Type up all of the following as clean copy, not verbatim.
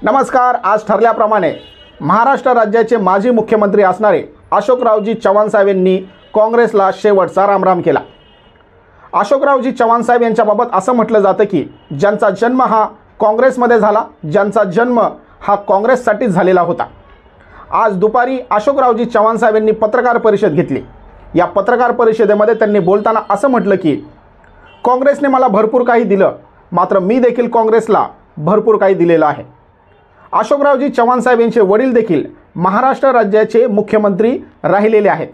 नमस्कार। आज ठरल्याप्रमाणे महाराष्ट्र राज्याचे माजी मुख्यमंत्री असणारे अशोकरावजी चव्हाण साहेब यांनी काँग्रेसला शेवटचा रामराम केला। अशोकरावजी चव्हाण साहेब यांच्याबाबत असं म्हटलं जातं की ज्यांचा जन्म हा काँग्रेसमध्ये झाला, ज्यांचा जन्म हा काँग्रेससाठीच झालेला होता। आज दुपारी अशोकरावजी चव्हाण साहेब यांनी पत्रकार परिषद घेतली। या पत्रकार परिषदेमध्ये त्यांनी बोलताना असं म्हटलं की काँग्रेसने मला भरपूर काही दिलं, मात्र मी देखील काँग्रेसला भरपूर काही दिलेलं आहे। अशोकरावजी चव्हाण साहेब यांचे वडील देखील महाराष्ट्र राज्याचे मुख्यमंत्री राहिलेले आहेत।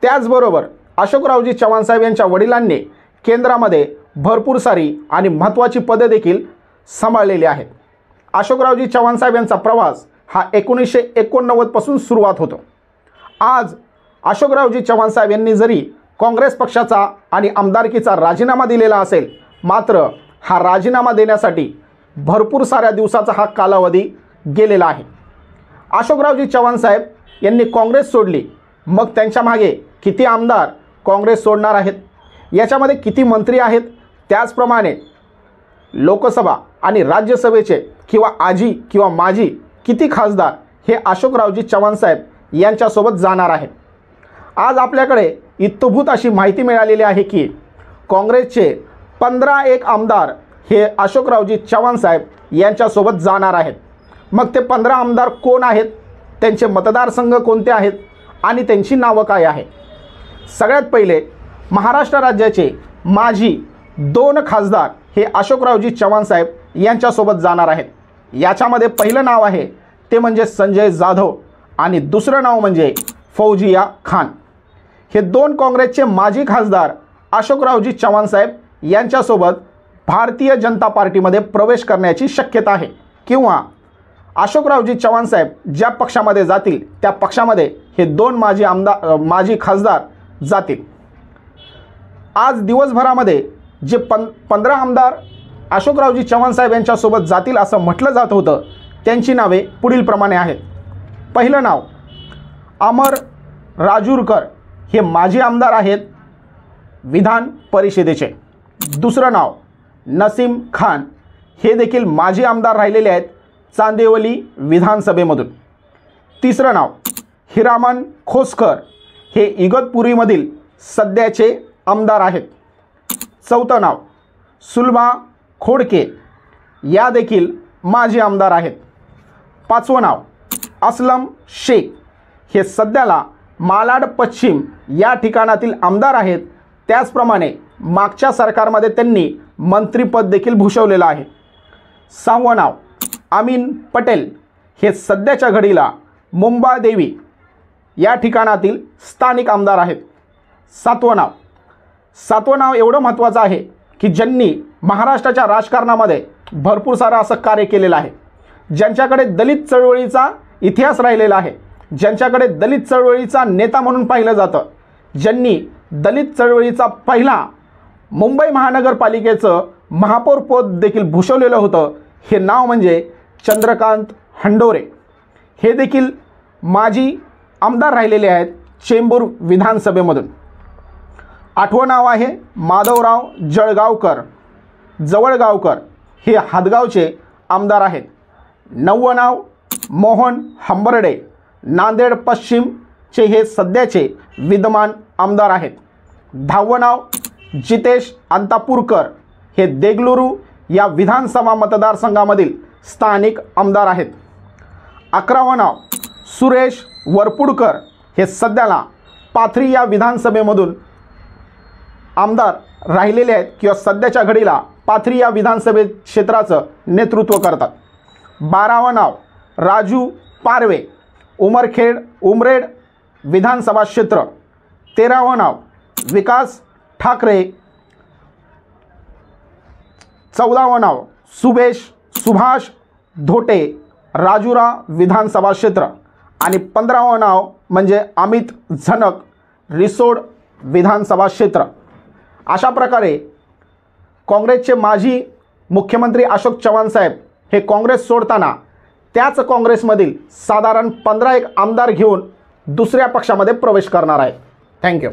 त्याचबरोबर अशोकरावजी चव्हाण साहेब यांच्या वडिलांनी केंद्रामध्ये भरपूर सारी आणि महत्त्वाची पदे देखील सांभाळलेली आहेत। अशोकरावजी चव्हाण साहेब यांचा प्रवास हा 1989 पासून सुरुवात होतो। आज अशोकरावजी चव्हाण साहेब यांनी जरी काँग्रेस पक्षाचा आणि आमदारकीचा राजीनामा दिलेला असेल, मात्र हा राजीनामा देण्यासाठी भरपूर साऱ्या दिवसाचा हा कालावधी गेलेला आहे। अशोकरावजी चव्हाण साहेब यांनी काँग्रेस सोडली, मग त्यांच्या मागे किती आमदार काँग्रेस सोडणार आहेत, याच्यामध्ये किती मंत्री आहेत, त्याचप्रमाणे लोकसभा आणि राज्यसभेचे किंवा आजी किंवा माजी किती खासदार हे अशोकरावजी चव्हाण साहेब यांच्यासोबत जाणार आहेत। आज आपल्याकडे इत्थंभूत अशी माहिती मिळालेली आहे की काँग्रेसचे 15 आमदार हे अशोकरावजी चव्हाण साहेब यांच्यासोबत जाणार आहेत। मग ते 15 आमदार कोण आहेत, त्यांचे मतदारसंघ कोणते आहेत आणि त्यांची नावं काय आहे। सगळ्यात पहिले महाराष्ट्र राज्याचे माजी 2 खासदार हे अशोकरावजी चव्हाण साहेब यांच्यासोबत जाणार आहेत। याच्यामध्ये पहिलं नाव आहे ते म्हणजे संजय जाधव आणि दुसरं नाव म्हणजे फौजिया खान। हे 2 काँग्रेसचे माजी खासदार अशोकरावजी चव्हाण साहेब यांच्यासोबत भारतीय जनता पार्टीमध्ये प्रवेश करण्याची शक्यता आहे, किंवा अशोकरावजी चव्हाण साहेब ज्या पक्षामध्ये जातील त्या पक्षामध्ये हे 2 माजी खासदार जातील। आज दिवसभरामध्ये जे 15 आमदार अशोकरावजी चव्हाण साहेब यांच्यासोबत जातील असं म्हटलं जात होतं, त्यांची नावे पुढीलप्रमाणे आहेत। पहिलं नाव अमर राजूरकर, हे माजी आमदार आहेत विधान परिषदेचे। दुसरं नाव नसीम खान, हे देखील माजी आमदार राहिलेले आहेत चांदिवली विधानसभेमधून। तिसरं नाव हिरामन खोसकर, हे इगतपुरीमधील सध्याचे आमदार आहेत। चौथं नाव सुलभा खोडके, या देखील माजी आमदार आहेत। पाचवं नाव असलम शेख, हे सध्याला मालाड पश्चिम या ठिकाणातील आमदार आहेत। त्याचप्रमाणे मागच्या सरकारमध्ये त्यांनी मंत्रिपद देखील भूषवलेलं आहे। 6वं नाव अमीन पटेल, हे सध्याच्या घडीला मुंबादेवी या ठिकाणातील स्थानिक आमदार आहेत। 7वं नाव एवढं महत्त्वाचं आहे की ज्यांनी महाराष्ट्राच्या राजकारणामध्ये भरपूर सारं असं कार्य केलेलं आहे, ज्यांच्याकडे दलित चळवळीचा इतिहास राहिलेला आहे, ज्यांच्याकडे दलित चळवळीचा नेता म्हणून पाहिलं जातं, ज्यांनी दलित चळवळीचा पहिला मुंबई महानगरपालिकेचं महापौर पद देखील भूषवलेलं होतं, हे नाव म्हणजे चंद्रकांत हंडोरे। हे देखील माजी आमदार राहिलेले आहेत चेंबूर विधानसभेमधून। 8वं नाव आहे माधवराव जवळगावकर, हे हादगावचे आमदार आहेत। 9वं नाव मोहन हंबर्डे, नांदेड पश्चिमचे हे सध्याचे विद्यमान आमदार आहेत। 10वं नाव जितेश अंतापूरकर, हे देगलुरू या विधानसभा मतदारसंघामधील स्थानिक आमदार आहेत। 11वं नाव सुरेश वरपुडकर, हे सध्याला पाथरी या विधानसभेमधून आमदार राहिलेले आहेत किंवा सध्याच्या घडीला पाथरी या विधानसभे क्षेत्राचं नेतृत्व करतात। 12वं नाव राजू पारवे, उमरेड विधानसभा क्षेत्र। 13वं नाव विकास ठाकरे। 14वं नाव सुभाष धोटे, राजुरा विधानसभा क्षेत्र। आणि 15वं नाव म्हणजे अमित झनक, रिसोड विधानसभा क्षेत्र। अशा प्रकारे काँग्रेसचे माजी मुख्यमंत्री अशोक चव्हाण साहेब हे काँग्रेस सोडताना त्याच काँग्रेसमधील साधारण 15 आमदार घेऊन दुसऱ्या पक्षामध्ये प्रवेश करणार आहेत। थँक्यू।